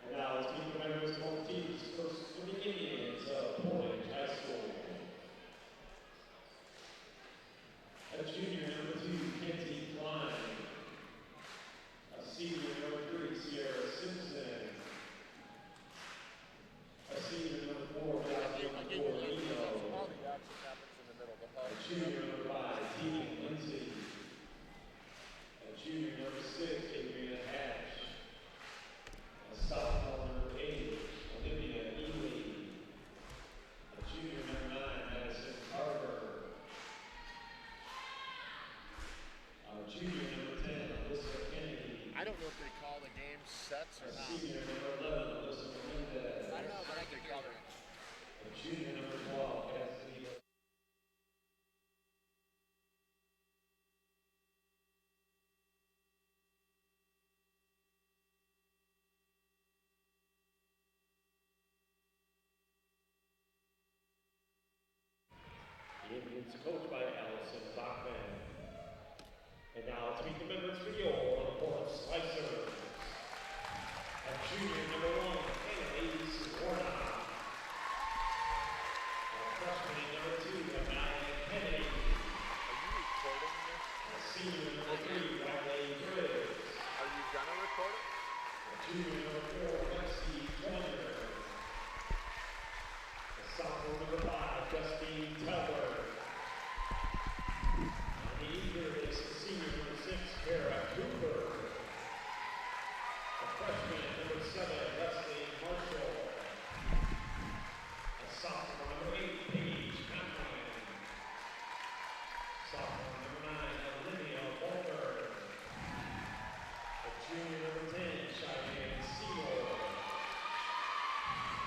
And now let's meet the members of both teams. First, for the Indians of Portage High School. A junior, number 2, Kenzie Klein. A senior, number 3, Sierra Simpson. A senior, number 4, Jocelyn Corino. A junior, number 5, Tegan Lindsay. A junior, number 6, Adriana Hatch. A sophomore, number 8, Olivia Ely. A junior, number 9, Madison Carver. Our junior, number 10, Alyssa Kennedy. I don't know if they call the game sets or not. Senior, number 11, Alyssa Melendez. I don't know, but I can call it. A junior, number 12, Cassidy. The Indians coached by Allison Bachman. And now let's meet the members for your LaPorte Slicers. A junior, number 1, Annalise Warnock. A freshman, number 2, Amaya Kennedy. Are you recording this? A senior, number 3, Riley Briggs. Are you gonna record it? A junior, number 4, Lexi Joyner. A sophomore, number 5, Justine Teller. On the either is the senior, number 6, Kara Cooper. A freshman, number 7, Leslie Marshall. A sophomore, number 8, Paige Conklin. Sophomore, number 9, Olivia Walker. A junior, number 10, Cheyenne Seymour.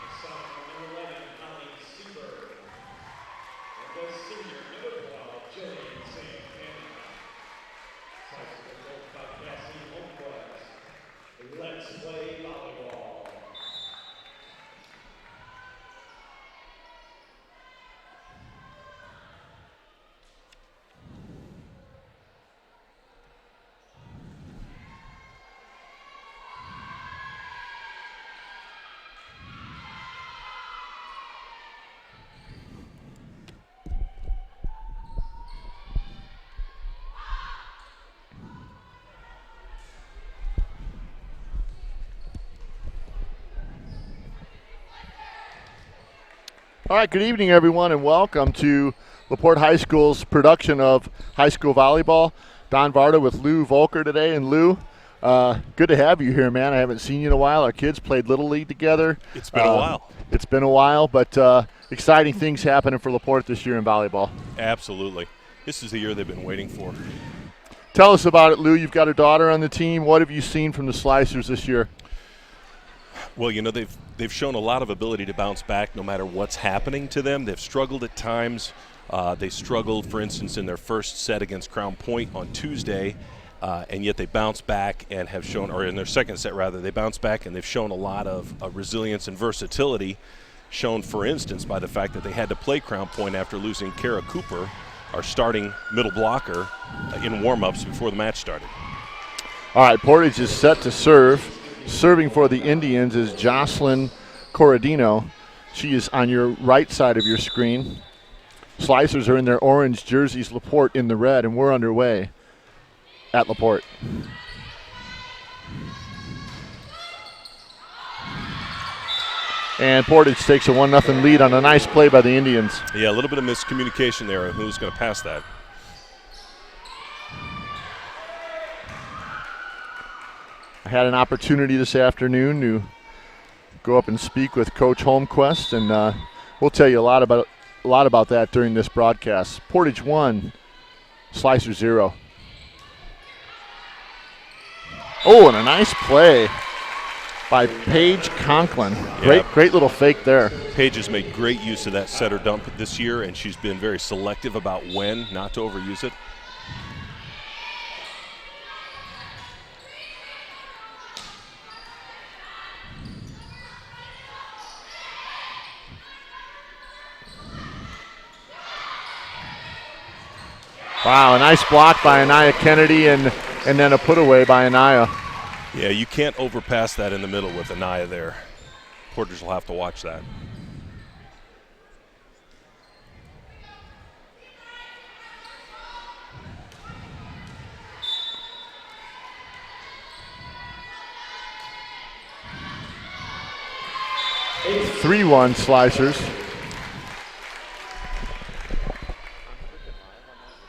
A sophomore, number 11, Holly Seaver. And the senior, number 12, Jillian Santana. Slicers are coached by Cassie Holmquist. Let's play volleyball. All right, good evening, everyone, and welcome to LaPorte High School's production of high school volleyball. Don Varda with Lou Volker today. And Lou, good to have you here, man. I haven't seen you in a while. Our kids played Little League together. It's been a while. It's been a while, but exciting things happening for LaPorte this year in volleyball. Absolutely. This is the year they've been waiting for. Tell us about it, Lou. You've got a daughter on the team. What have you seen from the Slicers this year? Well, you know, they've shown a lot of ability to bounce back no matter what's happening to them. They've struggled at times. They struggled, for instance, in their first set against Crown Point on Tuesday, and yet they bounced back and have shown, or in their second set rather, they bounced back and they've shown a lot of resilience and versatility, shown, for instance, by the fact that they had to play Crown Point after losing Kara Cooper, our starting middle blocker, in warm-ups before the match started. All right, Portage is set to serve. Serving for the Indians is Jocelyn Corradino. She is on your right side of your screen. Slicers are in their orange jerseys, LaPorte in the red, and we're underway at LaPorte. And Portage takes a 1-0 lead on a nice play by the Indians. Yeah, a little bit of miscommunication there on who's going to pass that. I had an opportunity this afternoon to go up and speak with Coach Holmquist, and we'll tell you a lot about that during this broadcast. Portage 1, Slicers 0. Oh, and a nice play by Paige Conklin. Yeah. Great little fake there. Paige has made great use of that setter dump this year, and she's been very selective about when not to overuse it. Wow, a nice block by Anaya Kennedy and then a put away by Anaya. Yeah, you can't overpass that in the middle with Anaya there. Portage will have to watch that. It's 3-1 Slicers.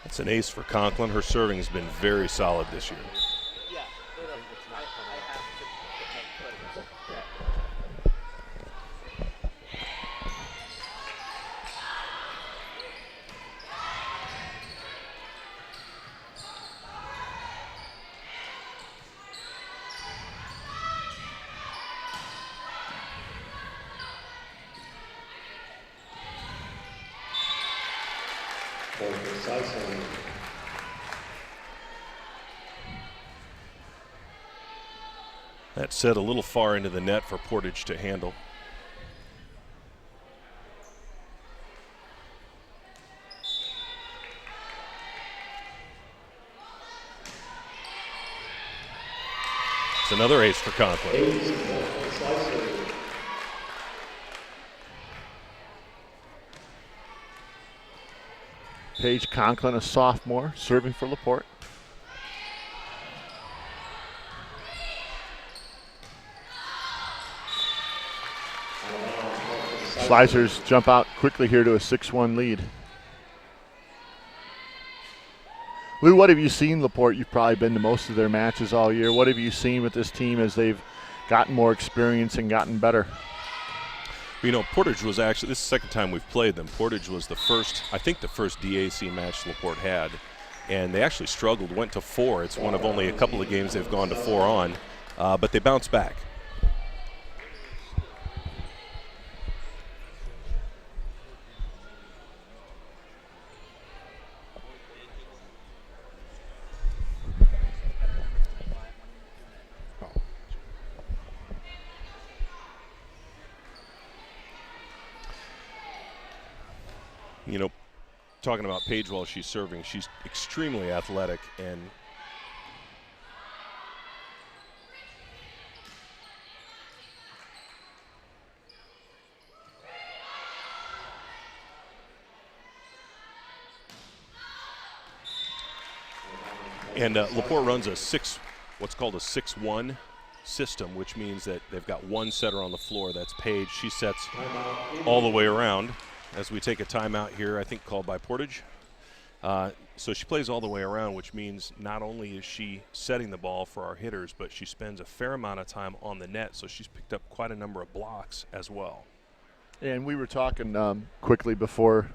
That's an ace for Conklin. Her serving has been very solid this year. Portage Slicers. That set a little far into the net for Portage to handle. It's another ace for Conklin. Ace for Slicers. Paige Conklin, a sophomore, serving for LaPorte. Slicers jump out quickly here to a 6-1 lead. Lou, what have you seen, LaPorte? You've probably been to most of their matches all year. What have you seen with this team as they've gotten more experience and gotten better? You know, Portage was actually, this is the second time we've played them. Portage was the first, I think the first DAC match LaPorte had, and they actually struggled, went to 4. It's one of only a couple of games they've gone to 4 on, but they bounced back. You know, talking about Paige while she's serving, she's extremely athletic and LaPorte runs what's called a 6-1 system, which means that they've got one setter on the floor. That's Paige. She sets all the way around. As we take a timeout here, I think called by Portage. So she plays all the way around, which means not only is she setting the ball for our hitters, but she spends a fair amount of time on the net, so she's picked up quite a number of blocks as well. And we were talking quickly before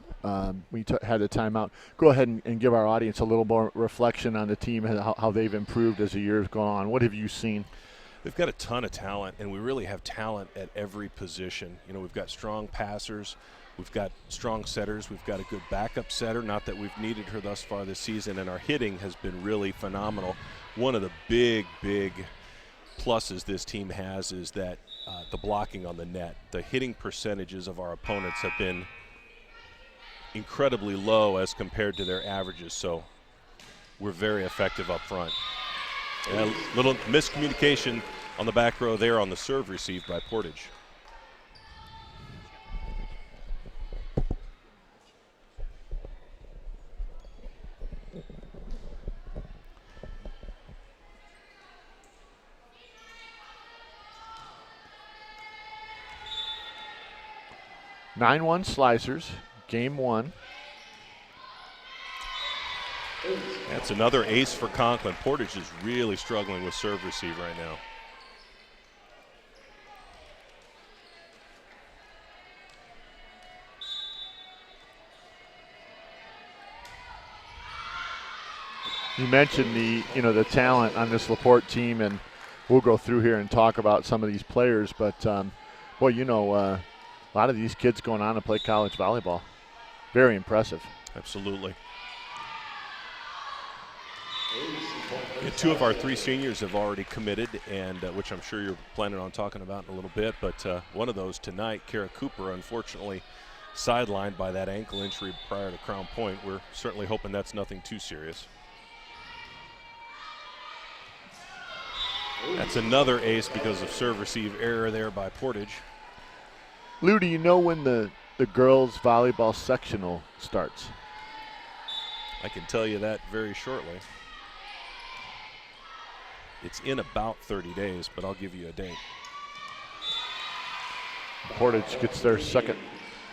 we had a timeout. Go ahead and give our audience a little more reflection on the team and how they've improved as the year's gone on. What have you seen? They've got a ton of talent, and we really have talent at every position. You know, we've got strong passers. We've got strong setters. We've got a good backup setter. Not that we've needed her thus far this season, and our hitting has been really phenomenal. One of the big pluses this team has is that the blocking on the net. The hitting percentages of our opponents have been incredibly low as compared to their averages, so we're very effective up front. And a little miscommunication on the back row there on the serve received by Portage. (9-1) Slicers, game 1. That's another ace for Conklin. Portage is really struggling with serve receive right now. You mentioned the talent on this LaPorte team, and we'll go through here and talk about some of these players. But a lot of these kids going on to play college volleyball. Very impressive. Absolutely. Yeah, 2 of our 3 seniors have already committed, and which I'm sure you're planning on talking about in a little bit. But one of those tonight, Kara Cooper, unfortunately sidelined by that ankle injury prior to Crown Point. We're certainly hoping that's nothing too serious. That's another ace because of serve-receive error there by Portage. Lou, do you know when the girls' volleyball sectional starts? I can tell you that very shortly. It's in about 30 days, but I'll give you a date. Portage gets their second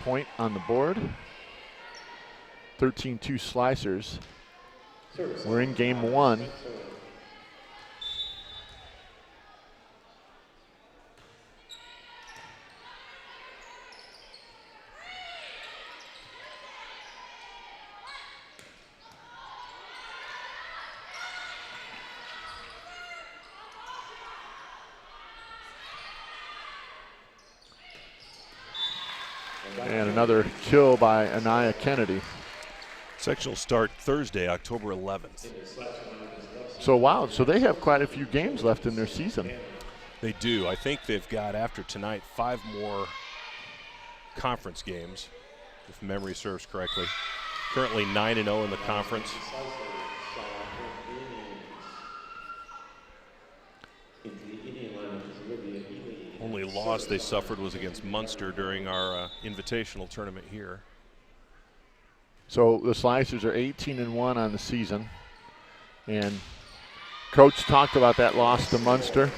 point on the board. 13-2 Slicers. We're in game one. And another kill by Anaya Kennedy. Sectional start Thursday, October 11th. So, wow, so they have quite a few games left in their season. They do. I think they've got, after tonight, 5 more conference games, if memory serves correctly. Currently 9-0 in the conference. Only loss they suffered was against Munster during our invitational tournament here. So the Slicers are 18-1 on the season. And Coach talked about that loss to Munster.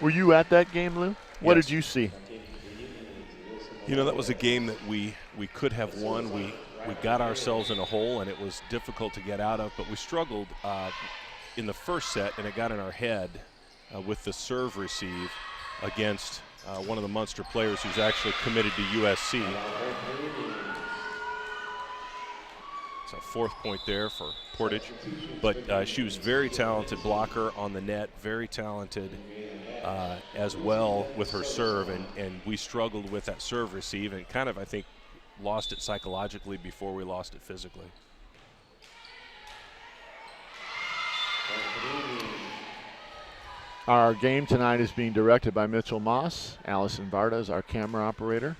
Were you at that game, Lou? What Yes. did you see? You know, that was a game that we could have won. We got ourselves in a hole, and it was difficult to get out of, but we struggled in the first set, and it got in our head with the serve receive against one of the Munster players who's actually committed to USC. It's a 4th point there for Portage. But she was very talented blocker on the net, very talented as well with her serve, and we struggled with that serve receive and kind of, I think, lost it psychologically before we lost it physically. Our game tonight is being directed by Mitchell Moss. Allison Varda is our camera operator.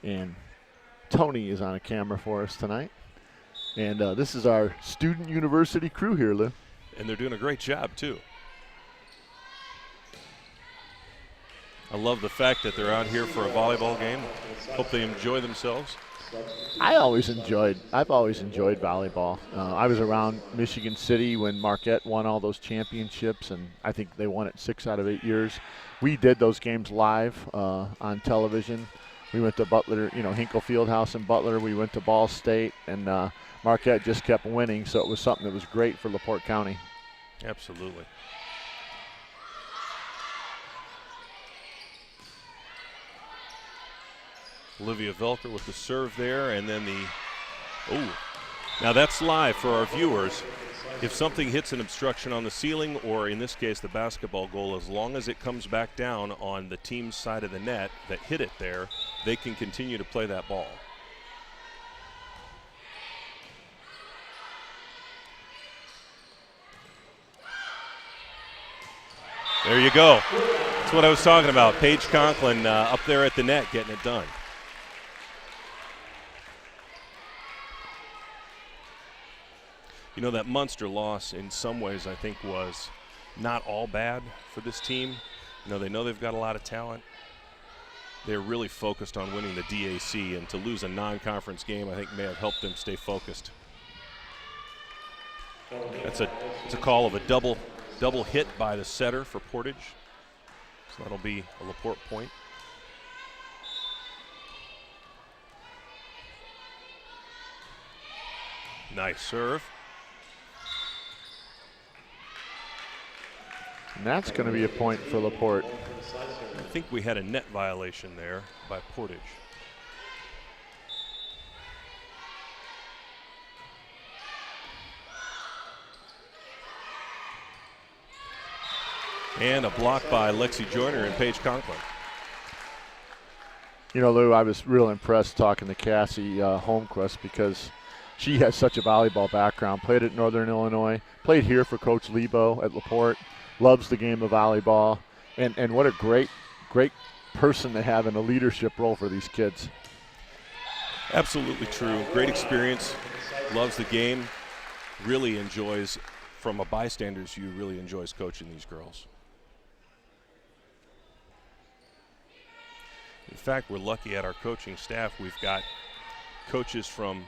And Tony is on a camera for us tonight. And this is our student university crew here, Lou. And they're doing a great job, too. I love the fact that they're out here for a volleyball game. Hope they enjoy themselves. I've always enjoyed volleyball. I was around Michigan City when Marquette won all those championships, and I think they won it 6 out of 8 years. We did those games live on television. We went to Butler, Hinkle Fieldhouse in Butler. We went to Ball State, and Marquette just kept winning, so it was something that was great for LaPorte County. Absolutely. Olivia Velker with the serve there, and then now that's live for our viewers. If something hits an obstruction on the ceiling, or in this case the basketball goal, as long as it comes back down on the team's side of the net that hit it there, they can continue to play that ball. There you go. That's what I was talking about. Paige Conklin up there at the net getting it done. You know, that Munster loss in some ways I think was not all bad for this team. They know they've got a lot of talent. They're really focused on winning the DAC, and to lose a non-conference game I think may have helped them stay focused. It's a call of a double hit by the setter for Portage. So that'll be a LaPorte point. Nice serve. And that's going to be a point for LaPorte. I think we had a net violation there by Portage. And a block by Lexi Joyner and Paige Conklin. Lou, I was real impressed talking to Cassie Holmquist because she has such a volleyball background. Played at Northern Illinois, played here for Coach Lebo at LaPorte, loves the game of volleyball, and what a great person to have in a leadership role for these kids. Absolutely true. Great experience. Loves the game. Really enjoys, from a bystander's view, really enjoys coaching these girls. In fact, we're lucky at our coaching staff. We've got coaches from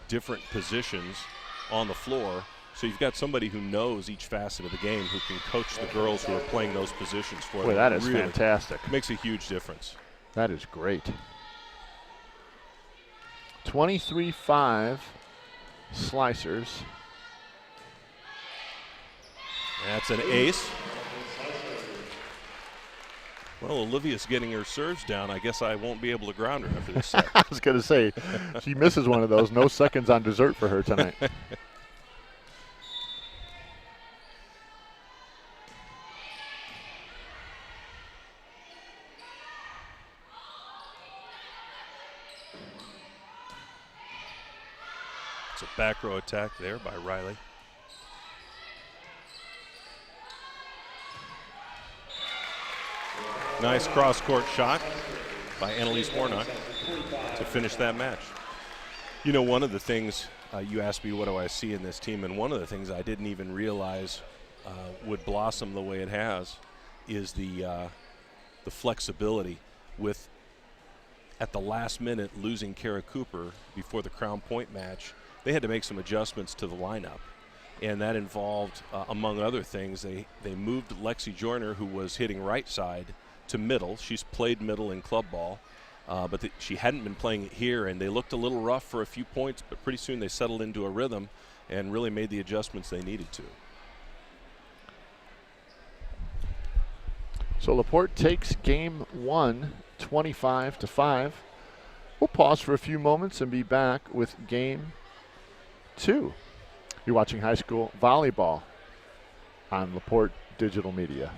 different positions on the floor. So you've got somebody who knows each facet of the game who can coach the girls who are playing those positions for them. Boy, that is really fantastic. Makes a huge difference. That is great. 23-5 Slicers. That's an ace. Well, Olivia's getting her serves down. I guess I won't be able to ground her after this set. I was going to say, she misses one of those. No seconds on dessert for her tonight. It's a back row attack there by Riley. Nice cross-court shot by Annalise Warnock to finish that match. You know, one of the things you asked me, what do I see in this team, and one of the things I didn't even realize would blossom the way it has is the flexibility with, at the last minute, losing Kara Cooper before the Crown Point match. They had to make some adjustments to the lineup, and that involved, among other things, they moved Lexi Joyner, who was hitting right side, to middle. She's played middle in club ball, but she hadn't been playing it here, and they looked a little rough for a few points, but pretty soon they settled into a rhythm and really made the adjustments they needed to. So LaPorte takes game one, 25-5. We'll pause for a few moments and be back with game two. You're watching high school volleyball on LaPorte Digital Media.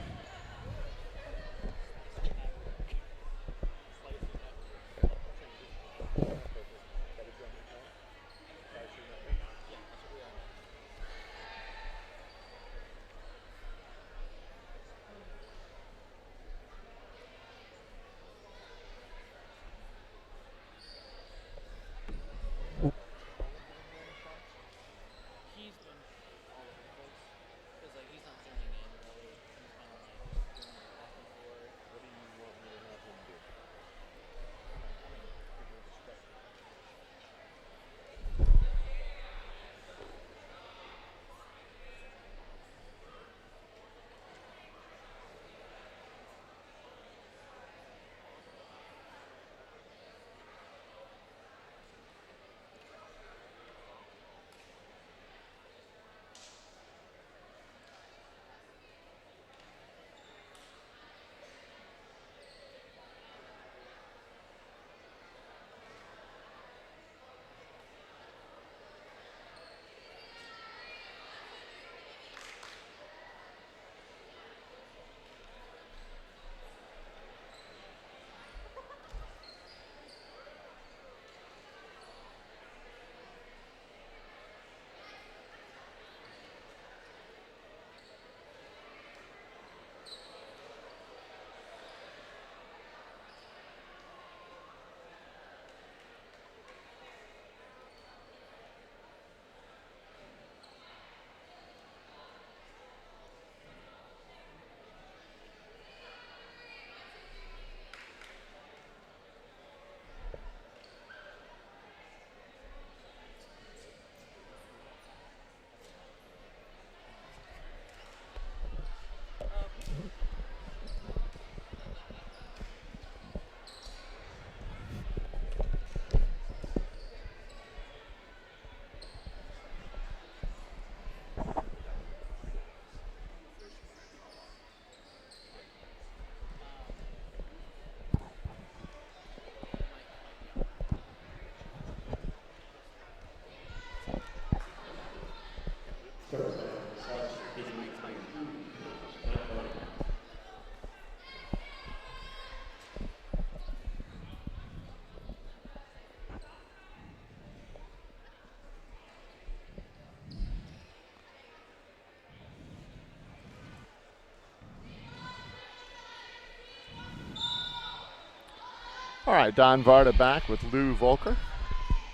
All right, Don Varda back with Lou Volker.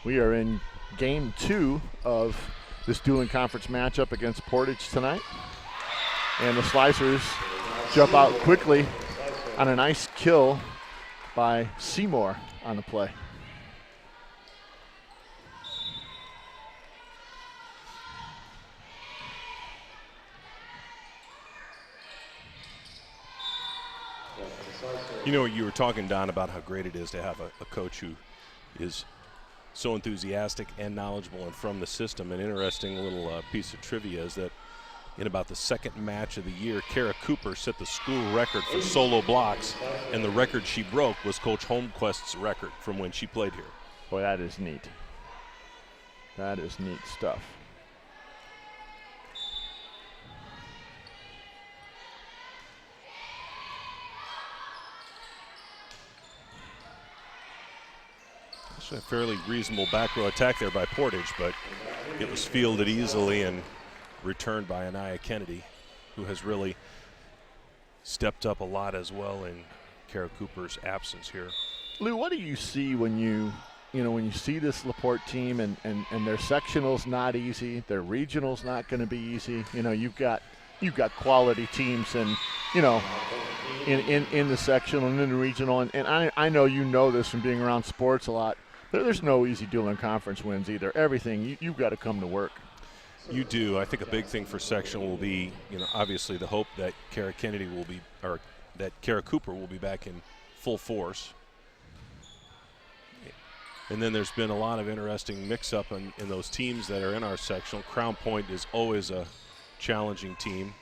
We are in game 2 of this dueling conference matchup against Portage tonight. And the Slicers jump out quickly on a nice kill by Seymour on the play. You know, you were talking, Don, about how great it is to have a coach who is so enthusiastic and knowledgeable and from the system. An interesting little piece of trivia is that in about the second match of the year, Kara Cooper set the school record for solo blocks, and the record she broke was Coach Holmquist's record from when she played here. Boy, that is neat. That is neat stuff. A fairly reasonable back row attack there by Portage, but it was fielded easily and returned by Anaya Kennedy, who has really stepped up a lot as well in Kara Cooper's absence here. Lou, what do you see when you see this LaPorte team and their sectional's not easy, their regional's not going to be easy. You know, you've got quality teams and, you know, in the sectional and in the regional, and I know you know this from being around sports a lot. There's no easy dueling conference wins either. Everything, you've got to come to work. You do. I think a big thing for sectional will be, you know, obviously the hope that Kara Kennedy will be, or that Kara Cooper will be back in full force. And then there's been a lot of interesting mix-up in those teams that are in our sectional. Crown Point is always a challenging team.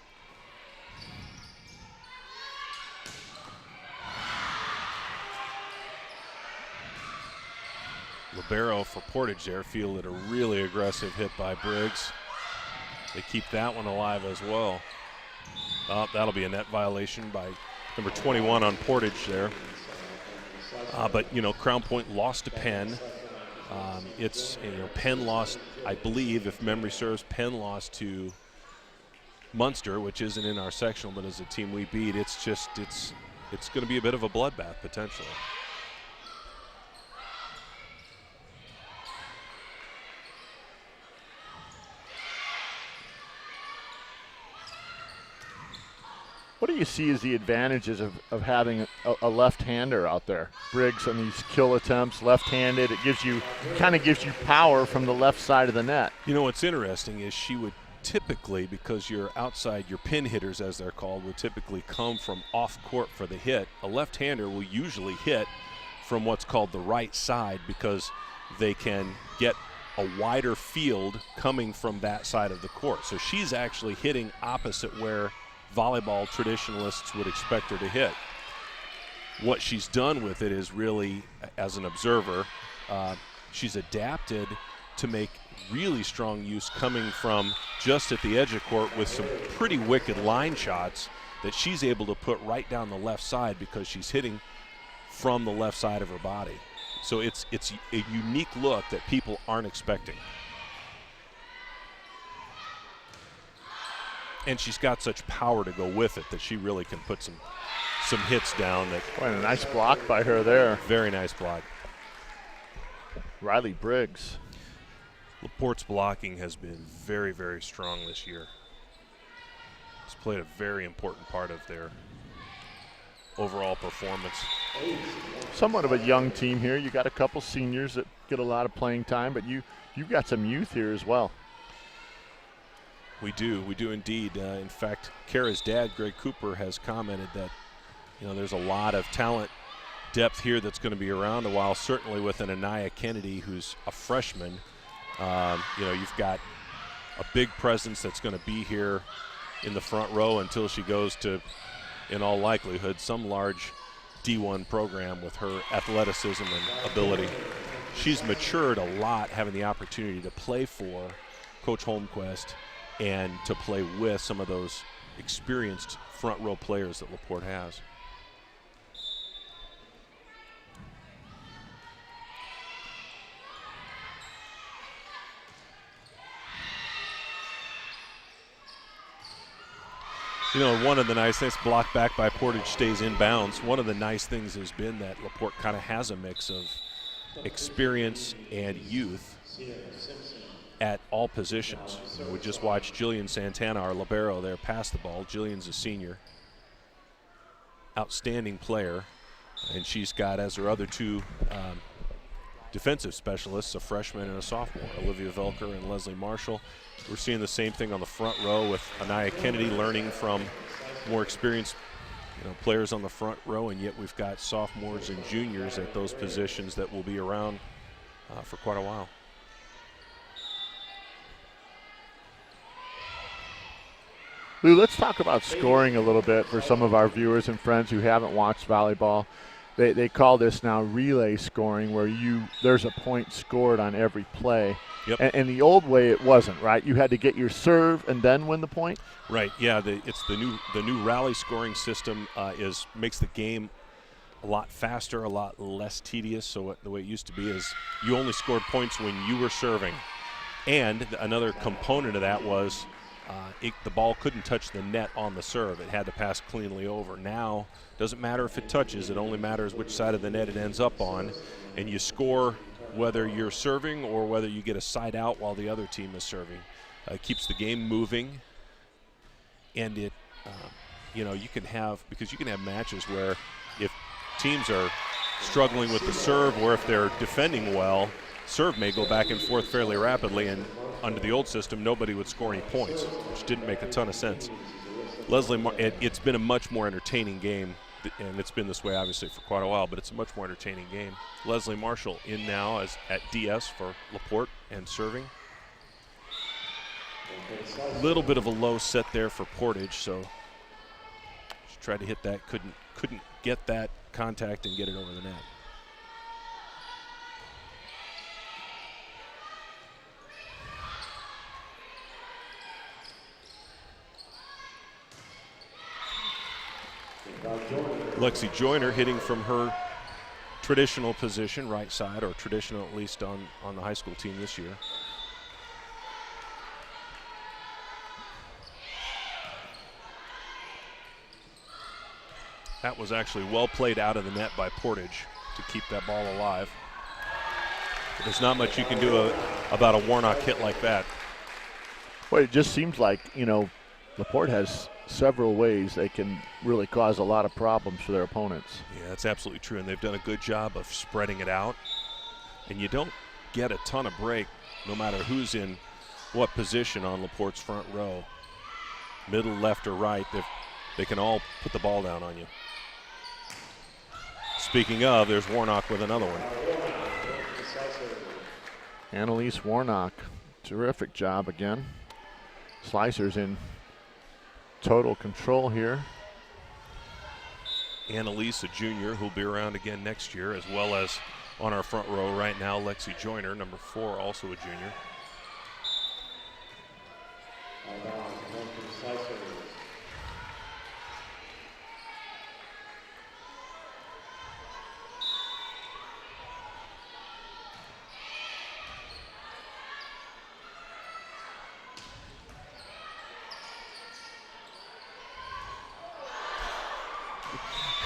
Libero for Portage there fielded a really aggressive hit by Briggs. They keep that one alive as well. That'll be a net violation by number 21 on Portage there. But, you know, Crown Point lost to Penn. Penn lost, I believe, if memory serves, Penn lost to Munster, which isn't in our sectional, but as a team we beat, it's going to be a bit of a bloodbath potentially. What do you see as the advantages of having a left-hander out there? Briggs on these kill attempts, left-handed, it kind of gives you power from the left side of the net. You know, what's interesting is she would typically, because you're outside, your pin hitters as they're called, would typically come from off court for the hit. A left-hander will usually hit from what's called the right side because they can get a wider field coming from that side of the court. So she's actually hitting opposite where volleyball traditionalists would expect her to hit. What she's done with it is really, as an observer, she's adapted to make really strong use coming from just at the edge of court with some pretty wicked line shots that she's able to put right down the left side because she's hitting from the left side of her body. So it's a unique look that people aren't expecting. And she's got such power to go with it that she really can put some hits down. That Boy, a nice block by her there. Very nice block. Riley Briggs. LaPorte's blocking has been very, very strong this year. It's played a very important part of their overall performance. Somewhat of a young team here. You got a couple seniors that get a lot of playing time, but you've got some youth here as well. We do indeed. In fact, Kara's dad, Greg Cooper, has commented that, you know, there's a lot of talent depth here that's going to be around a while. Certainly with an Anaya Kennedy, who's a freshman, you know, you've got a big presence that's going to be here in the front row until she goes to, in all likelihood, some large D1 program with her athleticism and ability. She's matured a lot, having the opportunity to play for Coach Holmquist and to play with some of those experienced front row players that LaPorte has. You know, one of the nice things, blocked back by Portage, stays inbounds. One of the nice things has been that LaPorte kind of has a mix of experience and youth at all positions. We just watched Jillian Santana, our libero there, pass the ball. Jillian's a senior. Outstanding player. And she's got, as her other two defensive specialists, a freshman and a sophomore, Olivia Velker and Leslie Marshall. We're seeing the same thing on the front row with Anaya Kennedy learning from more experienced players on the front row, and yet we've got sophomores and juniors at those positions that will be around for quite a while. Lou, let's talk about scoring a little bit for some of our viewers and friends who haven't watched volleyball. They call this now relay scoring, where there's a point scored on every play. Yep. And the old way it wasn't, right? You had to get your serve and then win the point? Right, yeah. It's the new rally scoring system makes the game a lot faster, a lot less tedious. So the way it used to be is you only scored points when you were serving. And another component of that was the ball couldn't touch the net on the serve. It had to pass cleanly over. Now, doesn't matter if it touches. It only matters which side of the net it ends up on. And you score whether you're serving or whether you get a side out while the other team is serving. It keeps the game moving. And it, you can have matches where if teams are struggling with the serve or if they're defending well, serve may go back and forth fairly rapidly, and under the old system, nobody would score any points, which didn't make a ton of sense. It's been a much more entertaining game, and it's been this way obviously for quite a while, but it's a much more entertaining game. Leslie Marshall in now as at DS for LaPorte and serving. A little bit of a low set there for Portage, so she tried to hit that, couldn't get that contact and get it over the net. Lexi Joyner hitting from her traditional position, right side, or traditional at least on the high school team this year. That was actually well played out of the net by Portage to keep that ball alive. There's not much you can do about a Warnock hit like that. Well, it just seems like, LaPorte has several ways they can really cause a lot of problems for their opponents. Yeah, that's absolutely true, and they've done a good job of spreading it out. And you don't get a ton of break no matter who's in what position on LaPorte's front row. Middle, left, or right, they can all put the ball down on you. Speaking of, there's Warnock with another one. Annalise Warnock, terrific job again. Slicers in total control here. Annalise, a junior, who'll be around again next year, as well as on our front row right now, Lexi Joyner, number 4, also a junior.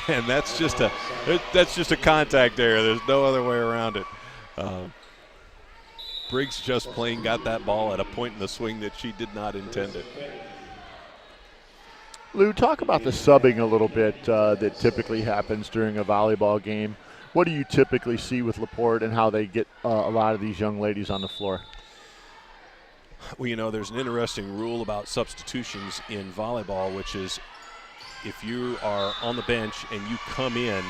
And that's just a contact error. There's no other way around it. Briggs just plain got that ball at a point in the swing that she did not intend it. Lou, talk about the subbing a little bit that typically happens during a volleyball game. What do you typically see with LaPorte and how they get a lot of these young ladies on the floor? Well, there's an interesting rule about substitutions in volleyball, which is if you are on the bench and you come in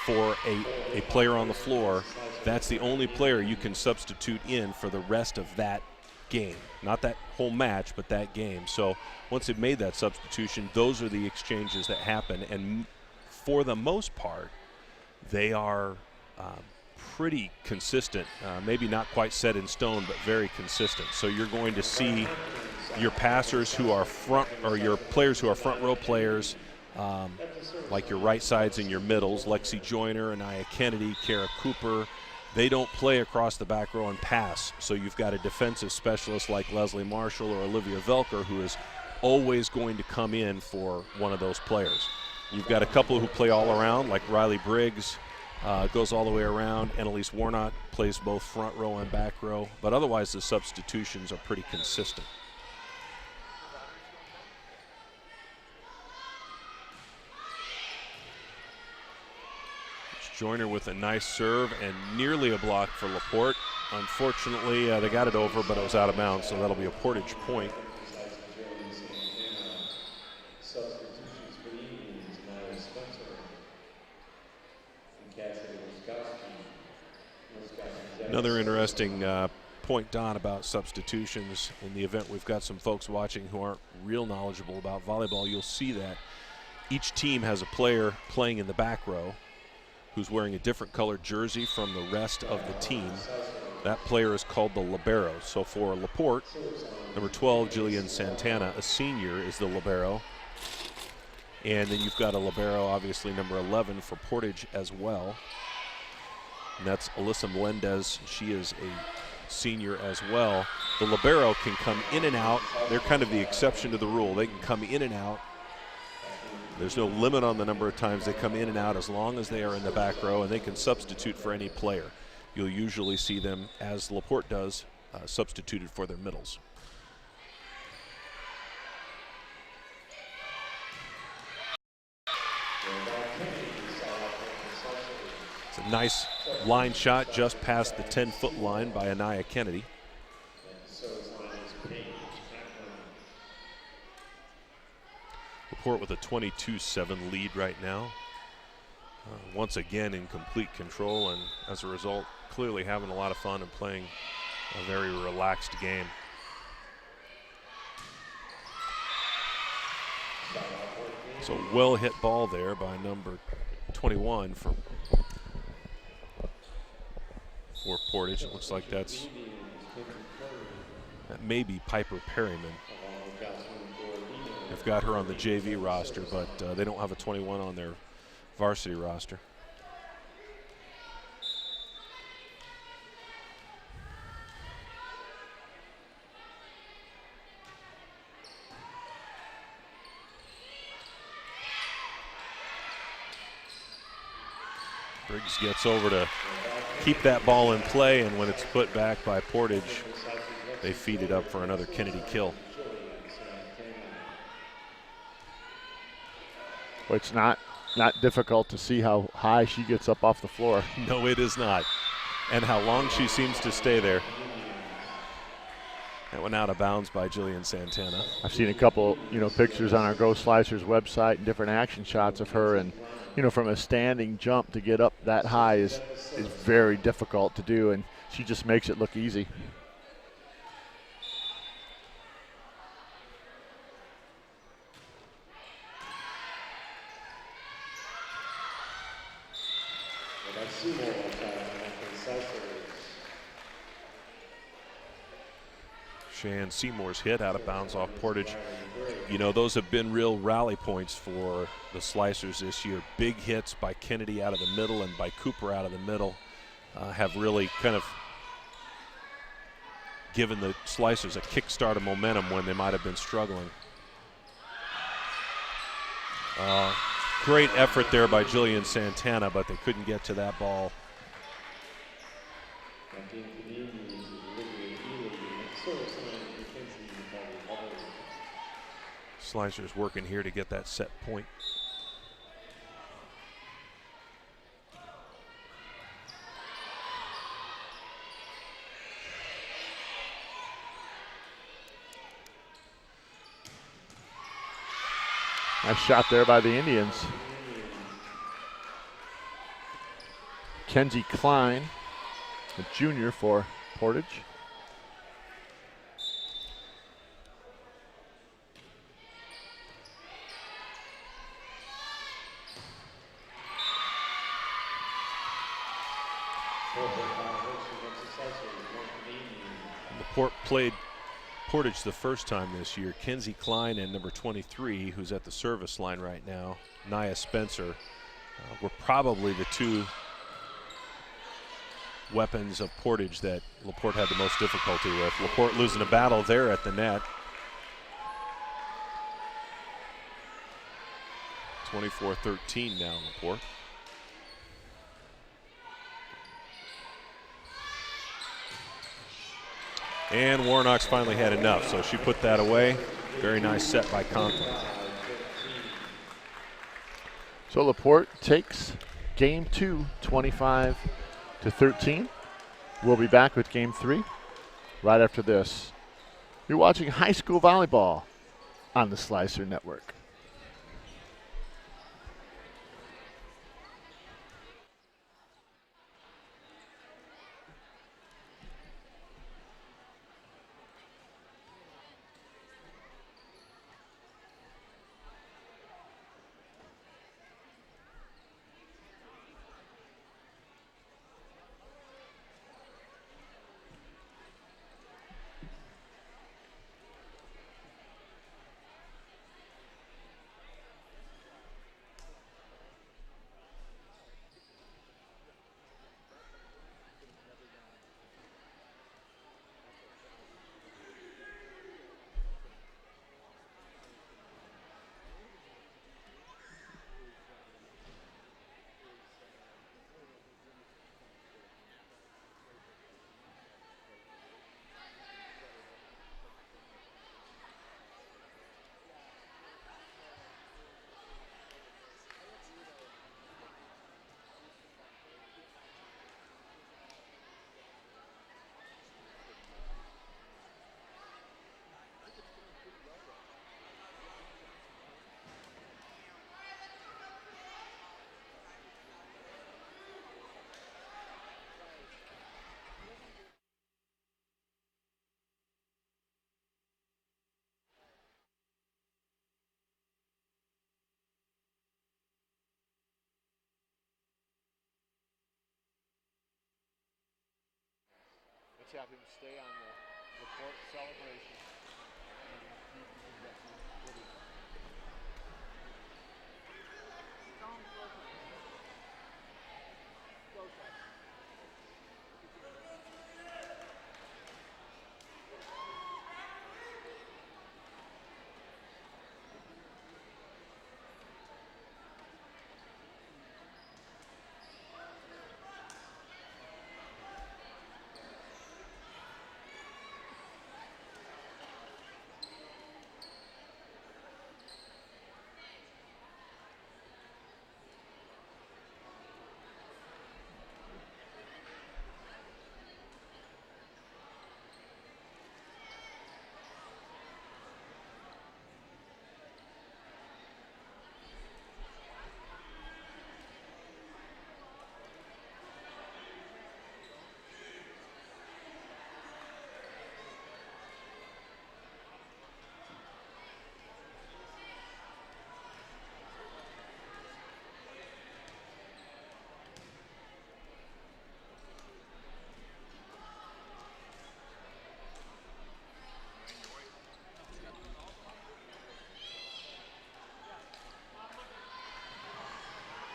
for a player on the floor, that's the only player you can substitute in for the rest of that game. Not that whole match, but that game. So once they've made that substitution, those are the exchanges that happen. And for the most part, they are pretty consistent. Maybe not quite set in stone, but very consistent. So you're going to see your passers who are your players who are front row players, like your right sides and your middles, Lexi Joyner, Anaya Kennedy, Kara Cooper. They don't play across the back row and pass. So you've got a defensive specialist like Leslie Marshall or Olivia Velker who is always going to come in for one of those players. You've got a couple who play all around like Riley Briggs goes all the way around. Annalise Warnock plays both front row and back row, but otherwise the substitutions are pretty consistent. Joyner with a nice serve and nearly a block for LaPorte. Unfortunately, they got it over, but it was out of bounds, so that'll be a Portage point. Substitutions for the Indians, Nyla Spencer and Cassidy Wisconsin. Another interesting point, Don, about substitutions. In the event we've got some folks watching who aren't real knowledgeable about volleyball, you'll see that each team has a player playing in the back row who's wearing a different colored jersey from the rest of the team. That player is called the libero. So for LaPorte, number 12, Jillian Santana, a senior, is the libero. And then you've got a libero, obviously, number 11 for Portage as well. And that's Alyssa Melendez. She is a senior as well. The libero can come in and out. They're kind of the exception to the rule. They can come in and out. There's no limit on the number of times they come in and out as long as they are in the back row, and they can substitute for any player. You'll usually see them, as LaPorte does, substituted for their middles. It's a nice line shot just past the 10-foot line by Anaya Kennedy. LaPorte with a 22-7 lead right now. Once again in complete control, and as a result, clearly having a lot of fun and playing a very relaxed game. So well hit ball there by number 21 for Portage. It looks like that may be Piper Perryman. They've got her on the JV roster, but they don't have a 21 on their varsity roster. Briggs gets over to keep that ball in play, and when it's put back by Portage, they feed it up for another Kennedy kill. Well, it's not difficult to see how high she gets up off the floor. No, it is not. And how long she seems to stay there. That went out of bounds by Jillian Santana. I've seen a couple, pictures on our Go Slicers website and different action shots of her, and from a standing jump to get up that high is very difficult to do, and she just makes it look easy. Shan Seymour's hit out of bounds off Portage. Those have been real rally points for the Slicers this year. Big hits by Kennedy out of the middle and by Cooper out of the middle have really kind of given the Slicers a kickstart of momentum when they might have been struggling. Great effort there by Jillian Santana, but they couldn't get to that ball. Slicers working here to get that set point. Nice shot there by the Indians. Kenzie Klein, a junior for Portage. LaPorte played Portage the first time this year. Kenzie Klein and number 23, who's at the service line right now, Nia Spencer, were probably the two weapons of Portage that LaPorte had the most difficulty with. LaPorte losing a battle there at the net. 24-13 now, LaPorte. And Warnock's finally had enough, so she put that away. Very nice set by Conklin. So LaPorte takes game 2, 25-13. We'll be back with game 3 right after this. You're watching high school volleyball on the Slicer Network. Let's have him stay on the LaPorte celebration.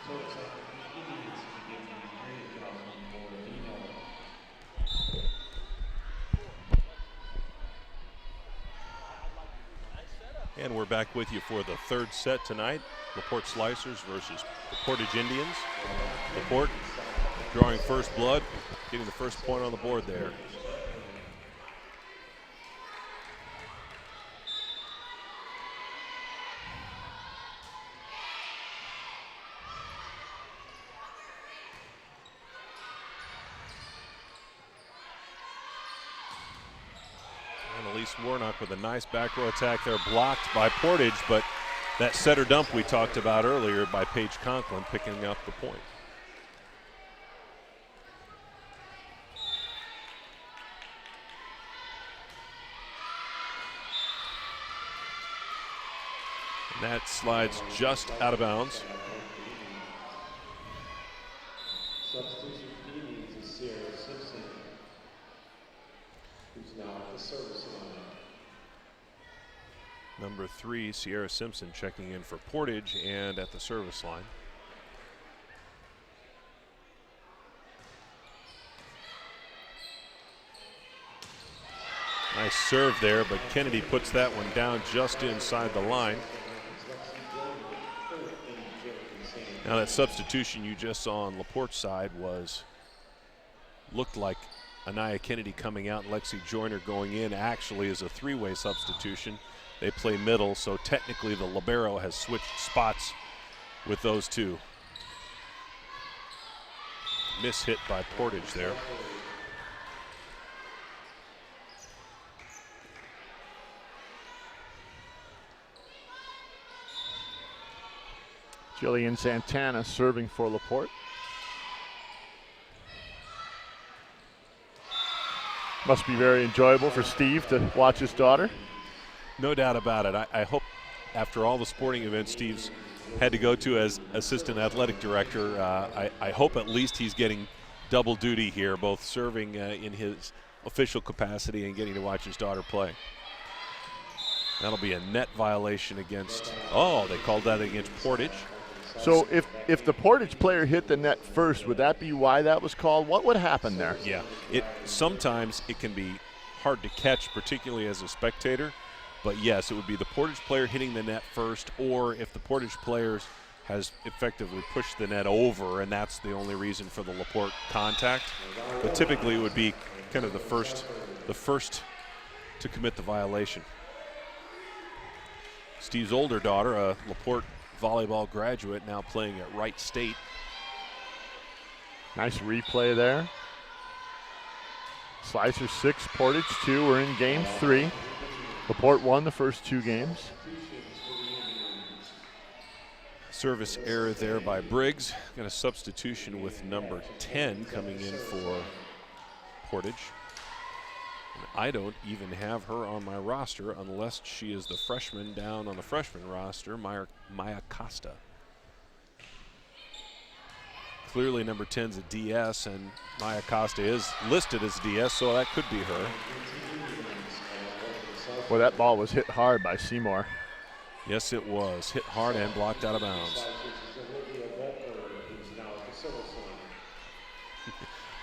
So it's like the Indians can get the great adjustment for Nino. And we're back with you for the third set tonight. LaPorte Slicers versus the Portage Indians. LaPorte drawing first blood, getting the first point on the board there. And Elise Warnock with a nice back row attack there, blocked by Portage, but that setter dump we talked about earlier by Paige Conklin picking up the point. And that slides just out of bounds. Substitution for Indians is Sierra Simpson, who's now at the service line. Number 3, Sierra Simpson checking in for Portage and at the service line. Nice serve there, but Kennedy puts that one down just inside the line. Now that substitution you just saw on LaPorte's side looked like Anaya Kennedy coming out and Lexi Joyner going in actually is a three-way substitution. They play middle, so technically the libero has switched spots with those two. Miss hit by Portage there. Jillian Santana serving for LaPorte. Must be very enjoyable for Steve to watch his daughter. No doubt about it. I hope after all the sporting events Steve's had to go to as assistant athletic director, I hope at least he's getting double duty here, both serving in his official capacity and getting to watch his daughter play. That'll be a net violation against, they called that against Portage. So if the Portage player hit the net first, would that be why that was called? What would happen there? Yeah, sometimes it can be hard to catch, particularly as a spectator. But yes, it would be the Portage player hitting the net first, or if the Portage player has effectively pushed the net over, and that's the only reason for the LaPorte contact. But typically it would be kind of the first to commit the violation. Steve's older daughter, a LaPorte volleyball graduate, now playing at Wright State. Nice replay there. Slicers 6, Portage 2. We're in game 3. LaPorte won the first 2 games. Service error there by Briggs. Got a substitution with number 10 coming in for Portage. And I don't even have her on my roster unless she is the freshman down on the freshman roster, Maya Costa. Clearly number 10's a DS, and Maya Costa is listed as DS, so that could be her. Well, that ball was hit hard by Seymour. Yes, it was. Hit hard and blocked out of bounds.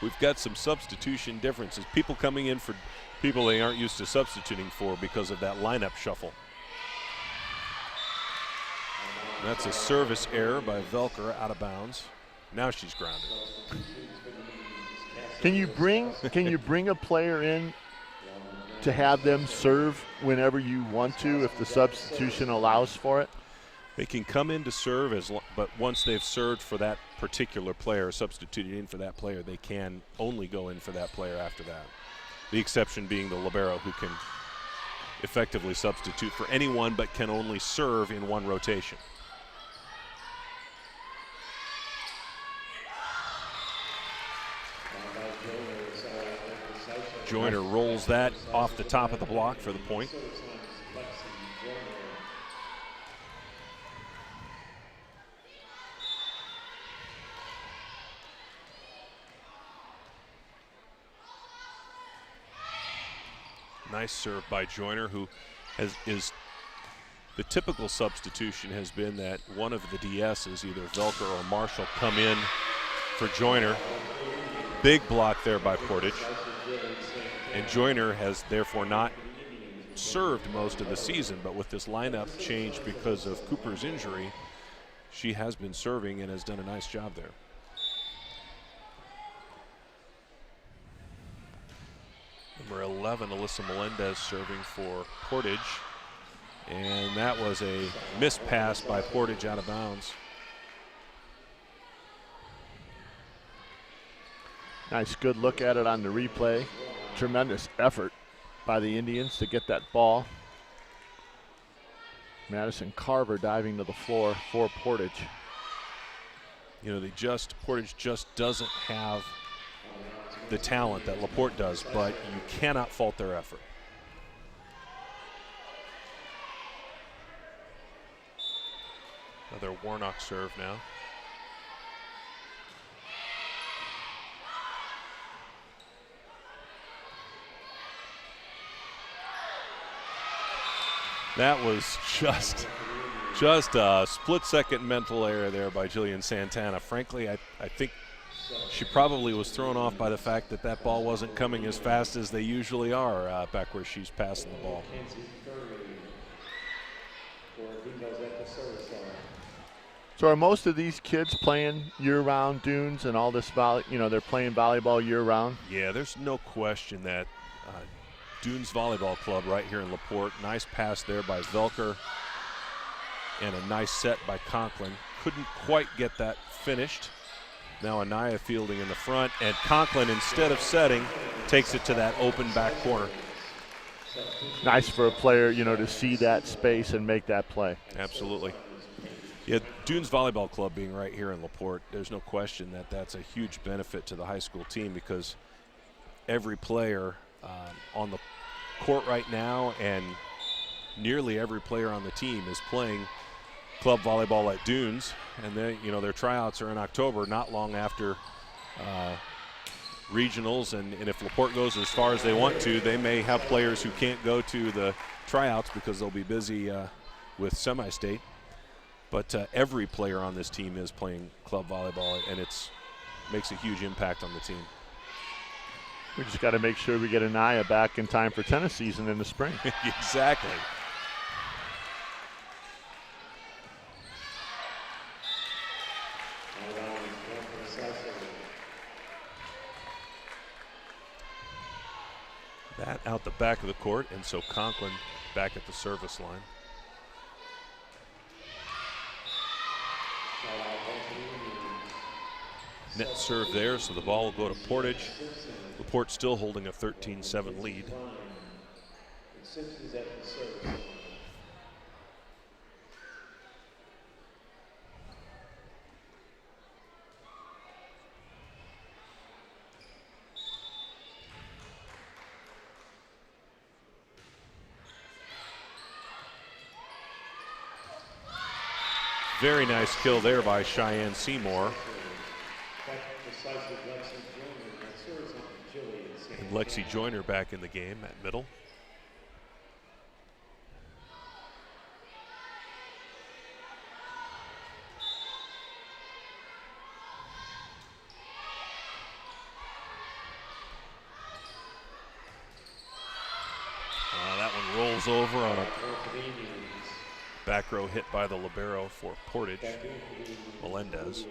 We've got some substitution differences. People coming in for people they aren't used to substituting for because of that lineup shuffle. That's a service error by Velker, out of bounds. Now she's grounded. Can you bring a player in to have them serve whenever you want to if the substitution allows for it? They can come in to serve, but once they've served for that particular player, substituted in for that player, they can only go in for that player after that. The exception being the libero, who can effectively substitute for anyone but can only serve in one rotation. Joyner rolls that off the top of the block for the point. Nice serve by Joyner, who is the typical substitution has been that one of the DSs, either Velker or Marshall, come in for Joyner. Big block there by Portage. And Joyner has therefore not served most of the season, but with this lineup change because of Cooper's injury, she has been serving and has done a nice job there. Number 11, Alyssa Melendez, serving for Portage. And that was a missed pass by Portage out of bounds. Nice, good look at it on the replay. Tremendous effort by the Indians to get that ball. Madison Carver diving to the floor for Portage. You know, Portage just doesn't have the talent that LaPorte does, but you cannot fault their effort. Another Warnock serve now. That was just a split-second mental error there by Jillian Santana. Frankly, I think she probably was thrown off by the fact that that ball wasn't coming as fast as they usually are back where she's passing the ball. So are most of these kids playing year-round dunes and all this they're playing volleyball year-round? Yeah, there's no question that Dunes Volleyball Club right here in LaPorte. Nice pass there by Velker and a nice set by Conklin. Couldn't quite get that finished. Now Anaya fielding in the front, and Conklin, instead of setting, takes it to that open back corner. Nice for a player, to see that space and make that play. Absolutely. Yeah, Dunes Volleyball Club being right here in LaPorte, there's no question that that's a huge benefit to the high school team, because every player on the court right now and nearly every player on the team is playing club volleyball at Dunes, and their tryouts are in October, not long after regionals, and if LaPorte goes as far as they want to, they may have players who can't go to the tryouts because they'll be busy with semi-state. But every player on this team is playing club volleyball, and it makes a huge impact on the team. We just got to make sure we get Anaya back in time for tennis season in the spring. Exactly. That out the back of the court, and so Conklin back at the service line. Net serve there, so the ball will go to Portage. LaPorte still holding a 13-7 lead. Very nice kill there by Cheyenne Seymour. And Lexi Joyner back in the game at middle. That one rolls over on a back row hit by the libero for Portage, Melendez.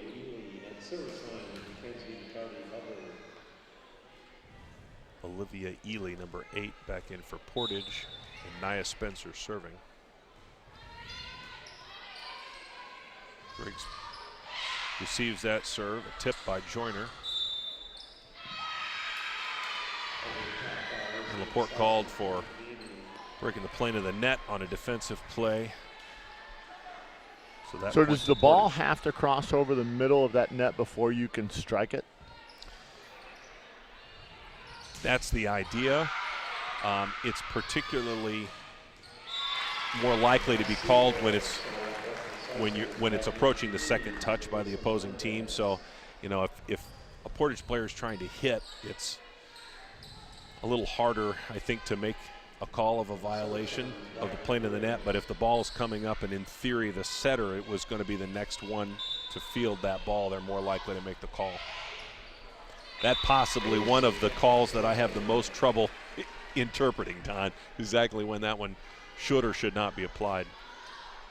Olivia Ely, number 8, back in for Portage, and Nia Spencer serving. Briggs receives that serve, a tip by Joyner. And LaPorte called for breaking the plane of the net on a defensive play. So does the ball have to cross over the middle of that net before you can strike it? That's the idea. It's particularly more likely to be called when it's approaching the second touch by the opposing team. So, if a Portage player is trying to hit, it's a little harder, I think, to make a call of a violation of the plane of the net. But if the ball is coming up and in theory the setter, it was going to be the next one to field that ball, they're more likely to make the call. That possibly one of the calls that I have the most trouble interpreting, Don, exactly when that one should or should not be applied.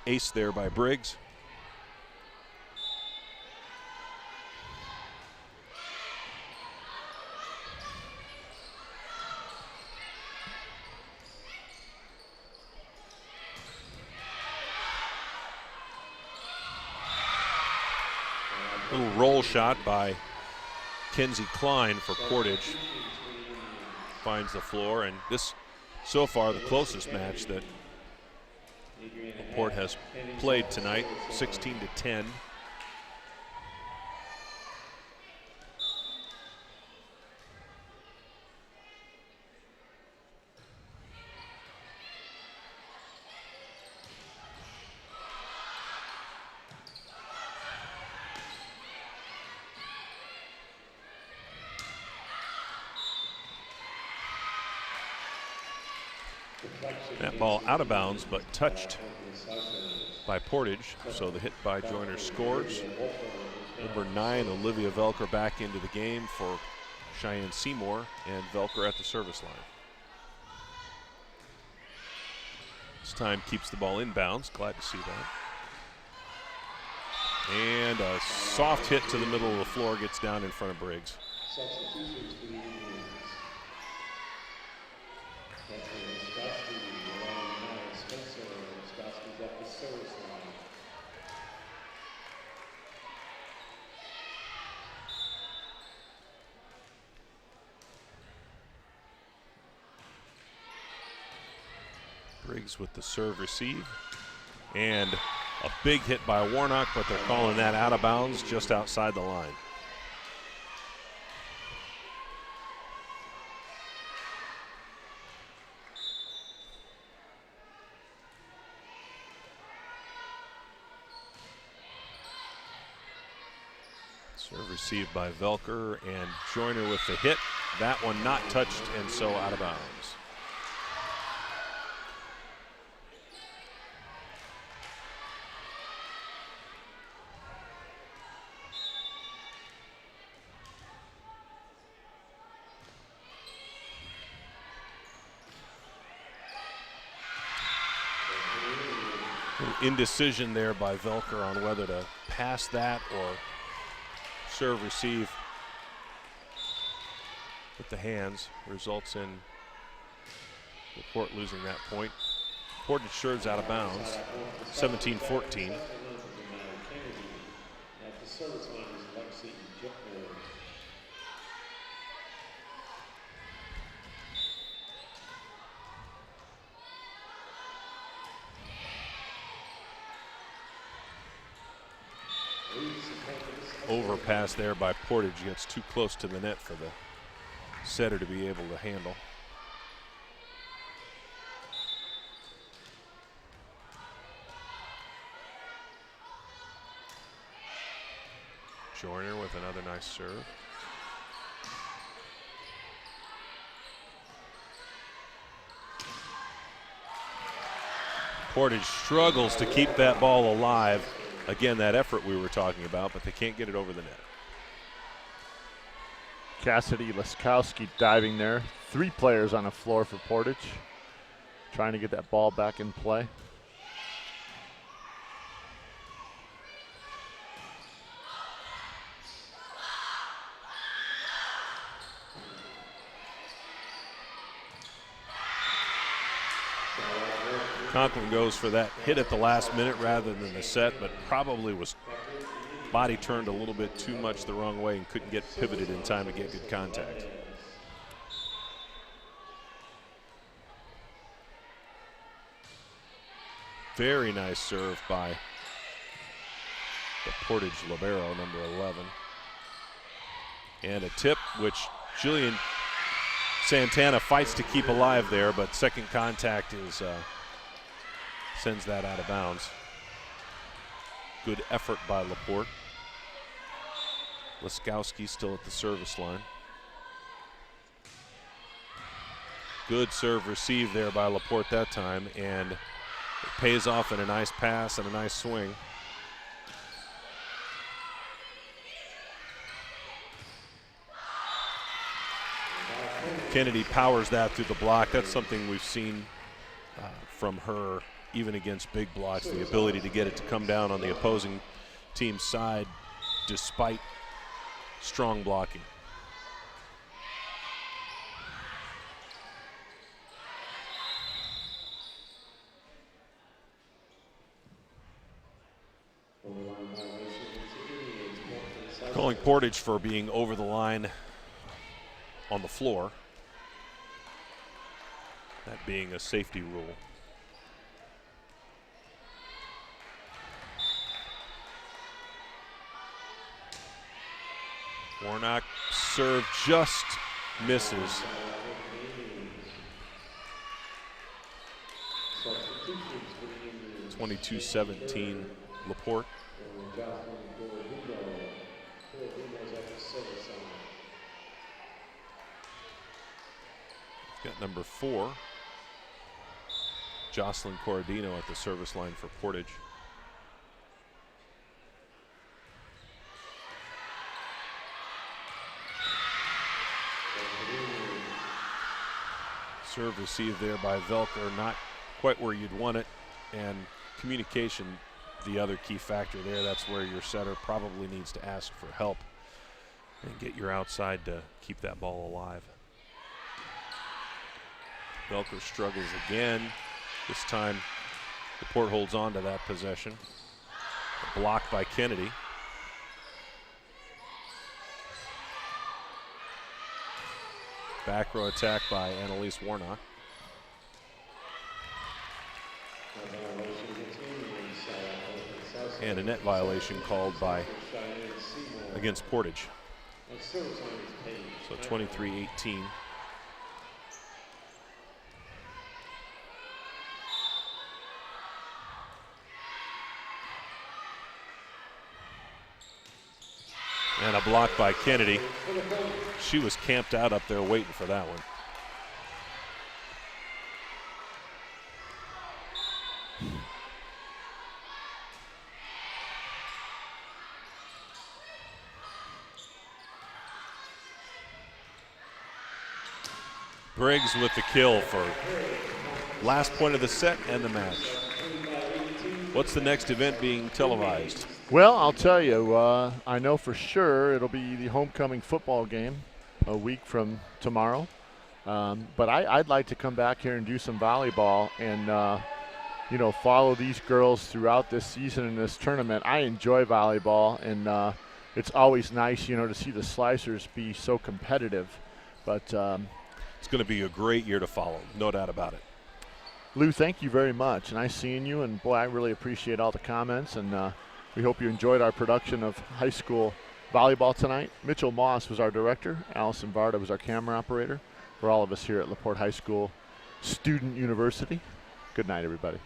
Ace there by Briggs. Little roll shot by Kenzie Klein for Portage. Finds the floor, and this, so far, the closest match that LaPorte has played tonight, 16-10. That ball out of bounds, but touched by Portage, so the hit by Joyner scores. Number 9, Olivia Velker, back into the game for Cheyenne Seymour, and Velker at the service line. This time keeps the ball inbounds. Glad to see that. And a soft hit to the middle of the floor gets down in front of Briggs. Substitutions for the Indians. Skotsky along the Spencer. Skotsky's at the service line. Briggs with the serve receive. And a big hit by Warnock, but they're calling that out of bounds just outside the line. Serve received by Velker and Joyner with the hit. That one not touched and so out of bounds. Indecision there by Velker on whether to pass that or serve receive with the hands. Results in LaPorte losing that point. Portage serves out of bounds, 17-14. Overpass there by Portage, gets too close to the net for the setter to be able to handle. Joyner with another nice serve. Portage struggles to keep that ball alive. Again, that effort we were talking about, but they can't get it over the net. Cassidy Laskowski diving there. 3 players on the floor for Portage, trying to get that ball back in play. Conklin goes for that hit at the last minute rather than the set, but probably was body turned a little bit too much the wrong way and couldn't get pivoted in time to get good contact. Very nice serve by the Portage libero, number 11. And a tip, which Julian Santana fights to keep alive there, but second contact is sends that out of bounds. Good effort by LaPorte. Laskowski still at the service line. Good serve receive there by LaPorte that time, and it pays off in a nice pass and a nice swing. Kennedy powers that through the block. That's something we've seen from her even against big blocks, the ability to get it to come down on the opposing team's side despite strong blocking. Calling Portage for being over the line on the floor. That being a safety rule. Warnock serve just misses. It's 22-17 LaPorte. We've got number 4, Jocelyn Corradino at the service line for Portage. Serve received there by Velker, not quite where you'd want it, and communication the other key factor there. That's where your setter probably needs to ask for help and get your outside to keep that ball alive. Velker struggles again. This time, LaPorte holds on to that possession. A block by Kennedy. Back row attack by Annalise Warnock. And a net violation called against Portage. So 23-18. And a block by Kennedy. She was camped out up there waiting for that one. Briggs with the kill for last point of the set and the match. What's the next event being televised? Well, I'll tell you, I know for sure it'll be the homecoming football game a week from tomorrow. But I'd like to come back here and do some volleyball and, you know, follow these girls throughout this season in this tournament. I enjoy volleyball, and it's always nice, you know, to see the Slicers be so competitive. But it's going to be a great year to follow, no doubt about it. Lou, thank you very much. Nice seeing you, and boy, I really appreciate all the comments, and we hope you enjoyed our production of high school volleyball tonight. Mitchell Moss was our director. Allison Varda was our camera operator. For all of us here at LaPorte High School Student University, good night, everybody.